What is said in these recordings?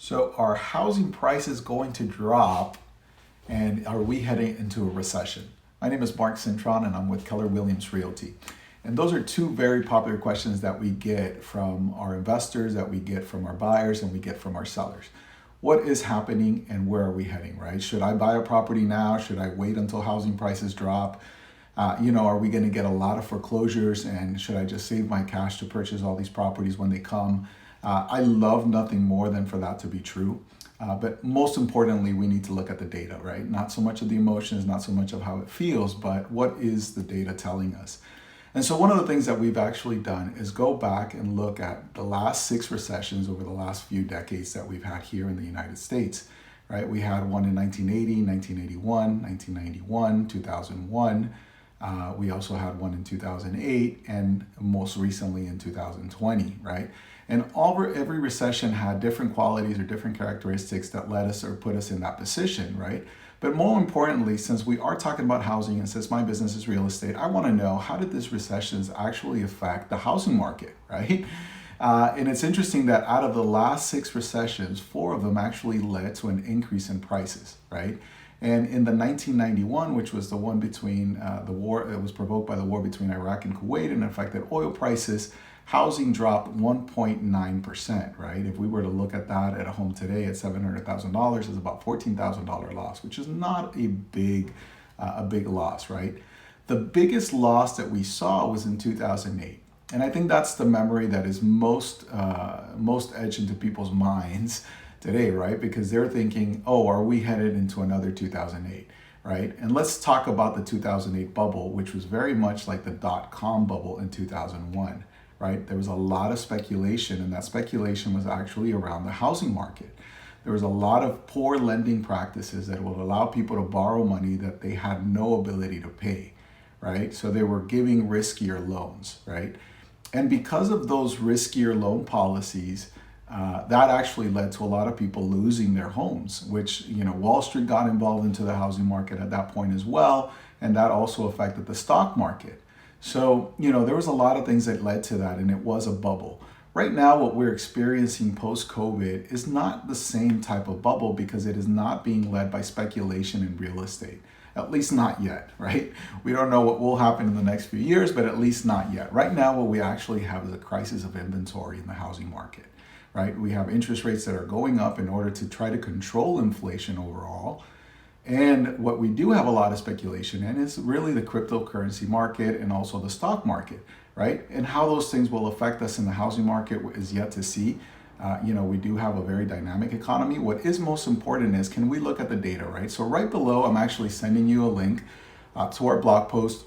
So are housing prices going to drop, and are we heading into a recession? My name is Mark Cintron and I'm with Keller Williams Realty. And those are two very popular questions that we get from our investors, that we get from our buyers, and we get from our sellers. What is happening and where are we heading, right? Should I buy a property now? Should I wait until housing prices drop? Are we going to get a lot of foreclosures, and should I just save my cash to purchase all these properties when they come? I love nothing more than for that to be true. But most importantly, we need to look at the data, right? Not so much of the emotions, not so much of how it feels, but what is the data telling us? And so one of the things that we've actually done is go back and look at the last 6 recessions over the last few decades that we've had here in the United States, right? We had one in 1980, 1981, 1991, 2001. We also had one in 2008 and most recently in 2020, right? And every recession had different qualities or different characteristics that led us or put us in that position, right? But more importantly, since we are talking about housing and since my business is real estate, I want to know, how did these recessions actually affect the housing market, right? And it's interesting that out of the last 6 recessions, 4 of them actually led to an increase in prices, right? And in the 1991, which was the one between the war, it was provoked by the war between Iraq and Kuwait and affected oil prices, housing dropped 1.9%, right? If we were to look at that at a home today at $700,000, it's about $14,000 loss, which is not a big loss, right? The biggest loss that we saw was in 2008. And I think that's the memory that is most etched into people's minds today, right? Because they're thinking, oh, are we headed into another 2008, right? And let's talk about the 2008 bubble, which was very much like the dot-com bubble in 2001, right? There was a lot of speculation, and that speculation was actually around the housing market. There was a lot of poor lending practices that would allow people to borrow money that they had no ability to pay, right? So they were giving riskier loans, right? And because of those riskier loan policies, that actually led to a lot of people losing their homes, which, Wall Street got involved into the housing market at that point as well. And that also affected the stock market. So, there was a lot of things that led to that, and it was a bubble. Right now, what we're experiencing post-COVID is not the same type of bubble because it is not being led by speculation in real estate. At least not yet, right? We don't know what will happen in the next few years, but at least not yet. Right now, what we actually have is a crisis of inventory in the housing market, right? We have interest rates that are going up in order to try to control inflation overall. And what we do have a lot of speculation in is really the cryptocurrency market and also the stock market, right? And how those things will affect us in the housing market is yet to see. We do have a very dynamic economy. What is most important is, can we look at the data, right? So right below, I'm actually sending you a link to our blog post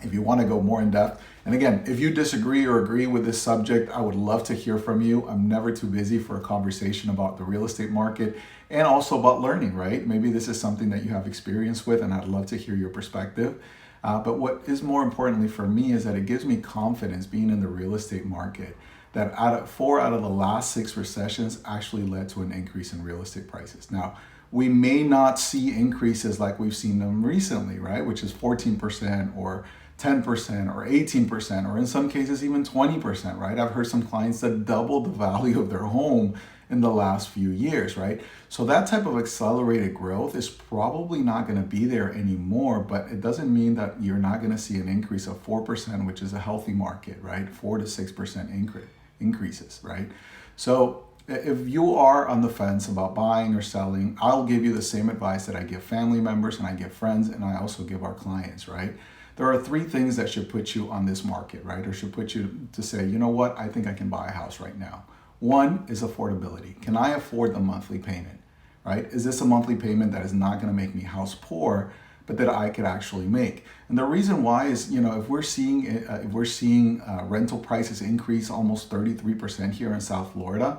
if you want to go more in depth. And again, if you disagree or agree with this subject, I would love to hear from you. I'm never too busy for a conversation about the real estate market and also about learning, right? Maybe this is something that you have experience with, and I'd love to hear your perspective. But what is more importantly for me is that it gives me confidence being in the real estate market that 4 out of the last 6 recessions actually led to an increase in real estate prices. Now, we may not see increases like we've seen them recently, right? Which is 14% or 10% or 18%, or in some cases even 20%, right? I've heard some clients that doubled the value of their home in the last few years, right? So that type of accelerated growth is probably not going to be there anymore, but it doesn't mean that you're not going to see an increase of 4%, which is a healthy market, right? 4 to 6% increases, right? So if you are on the fence about buying or selling, I'll give you the same advice that I give family members and I give friends and I also give our clients, right? There are 3 things that should put you on this market, right? Or should put you to say, you know what, I think I can buy a house right now. One is affordability. Can I afford the monthly payment, right? Is this a monthly payment that is not going to make me house poor, but that I could actually make? And the reason why is, if we're seeing rental prices increase almost 33% here in South Florida,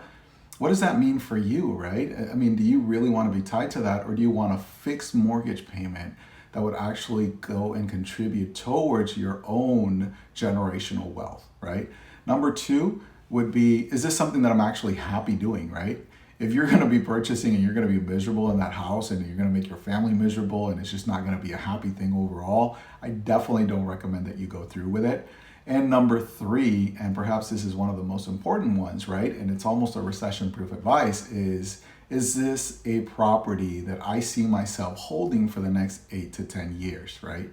what does that mean for you, right? I mean, do you really want to be tied to that, or do you want a fixed mortgage payment that would actually go and contribute towards your own generational wealth, right? Number 2 would be, is this something that I'm actually happy doing, right? If you're going to be purchasing and you're going to be miserable in that house and you're going to make your family miserable and it's just not going to be a happy thing overall, I definitely don't recommend that you go through with it. And number three, and perhaps this is one of the most important ones, right? And it's almost a recession-proof advice is this a property that I see myself holding for the next 8 to 10 years, right?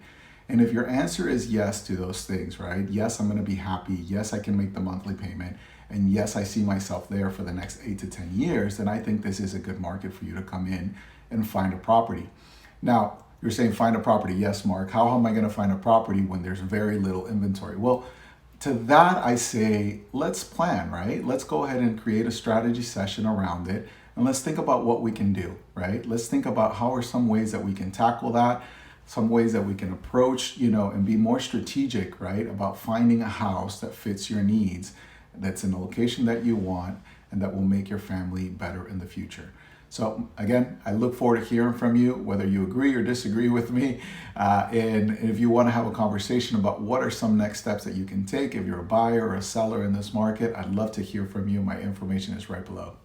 And if your answer is yes to those things, right? Yes, I'm going to be happy. Yes, I can make the monthly payment. And yes, I see myself there for the next 8 to 10 years, then I think this is a good market for you to come in and find a property. Now, you're saying find a property. Yes, Mark. How am I going to find a property when there's very little inventory? Well, to that I say, let's plan, right? Let's go ahead and create a strategy session around it. And let's think about what we can do, right? Let's think about how are some ways that we can tackle that, some ways that we can approach, and be more strategic, right? About finding a house that fits your needs, that's in the location that you want, and that will make your family better in the future. So again, I look forward to hearing from you, whether you agree or disagree with me. And if you want to have a conversation about what are some next steps that you can take if you're a buyer or a seller in this market, I'd love to hear from you. My information is right below.